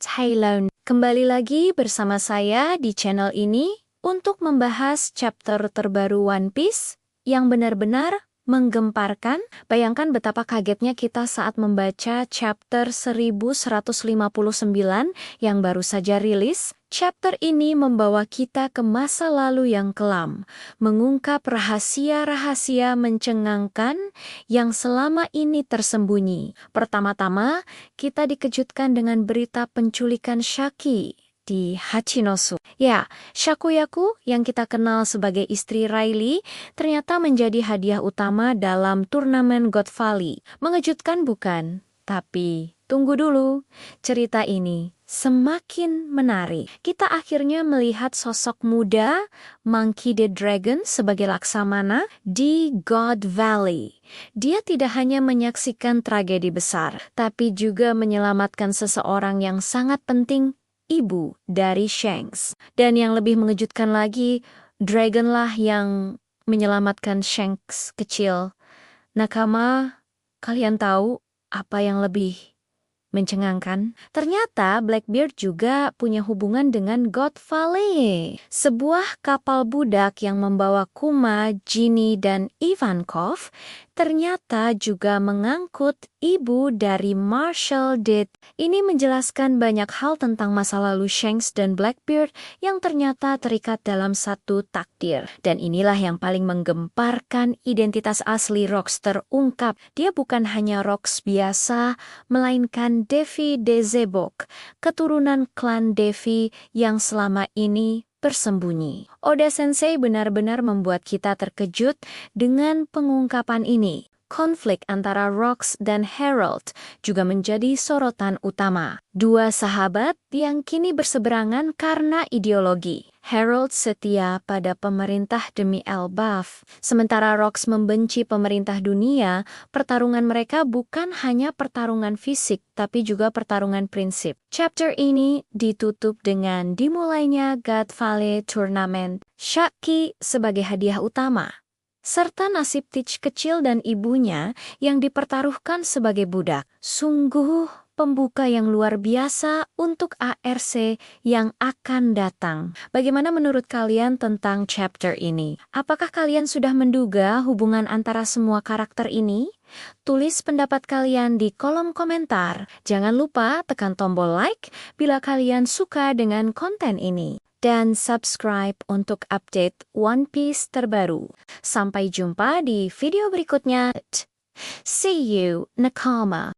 Taylor. Kembali lagi bersama saya di channel ini untuk membahas chapter terbaru One Piece yang benar-benar menggemparkan. Bayangkan betapa kagetnya kita saat membaca chapter 1159 yang baru saja rilis. Chapter ini membawa kita ke masa lalu yang kelam, mengungkap rahasia-rahasia mencengangkan yang selama ini tersembunyi. Pertama-tama, kita dikejutkan dengan berita penculikan Shaki di Hachinosu. Ya, Shakuyaku yang kita kenal sebagai istri Riley ternyata menjadi hadiah utama dalam turnamen God Valley. Mengejutkan bukan? Tapi tunggu dulu, cerita ini semakin menarik. Kita akhirnya melihat sosok muda Monkey D. Dragon sebagai Laksamana di God Valley. Dia tidak hanya menyaksikan tragedi besar, tapi juga menyelamatkan seseorang yang sangat penting, ibu dari Shanks. Dan yang lebih mengejutkan lagi, Dragonlah yang menyelamatkan Shanks kecil. Nakama, kalian tahu apa yang lebih mencengangkan? Ternyata Blackbeard juga punya hubungan dengan God Valley. Sebuah kapal budak yang membawa Kuma, Ginny, dan Ivankov ternyata juga mengangkut ibu dari Marshall Deed. Ini menjelaskan banyak hal tentang masa lalu Shanks dan Blackbeard yang ternyata terikat dalam satu takdir. Dan inilah yang paling menggemparkan, identitas asli Rocks terungkap. Dia bukan hanya Rocks biasa, melainkan Devi Dezebok, keturunan klan Devi yang selama ini bersembunyi. Oda Sensei benar-benar membuat kita terkejut dengan pengungkapan ini. Konflik antara Rocks dan Herald juga menjadi sorotan utama. Dua sahabat yang kini berseberangan karena ideologi. Herald setia pada pemerintah demi Elbaf, sementara Rocks membenci pemerintah dunia. Pertarungan mereka bukan hanya pertarungan fisik, tapi juga pertarungan prinsip. Chapter ini ditutup dengan dimulainya God Valley Tournament, Shaki sebagai hadiah utama, serta nasib Teach kecil dan ibunya yang dipertaruhkan sebagai budak. Sungguh pembuka yang luar biasa untuk ARC yang akan datang. Bagaimana menurut kalian tentang chapter ini? Apakah kalian sudah menduga hubungan antara semua karakter ini? Tulis pendapat kalian di kolom komentar. Jangan lupa tekan tombol like bila kalian suka dengan konten ini. Dan subscribe untuk update One Piece terbaru. Sampai jumpa di video berikutnya. See you, Nakama.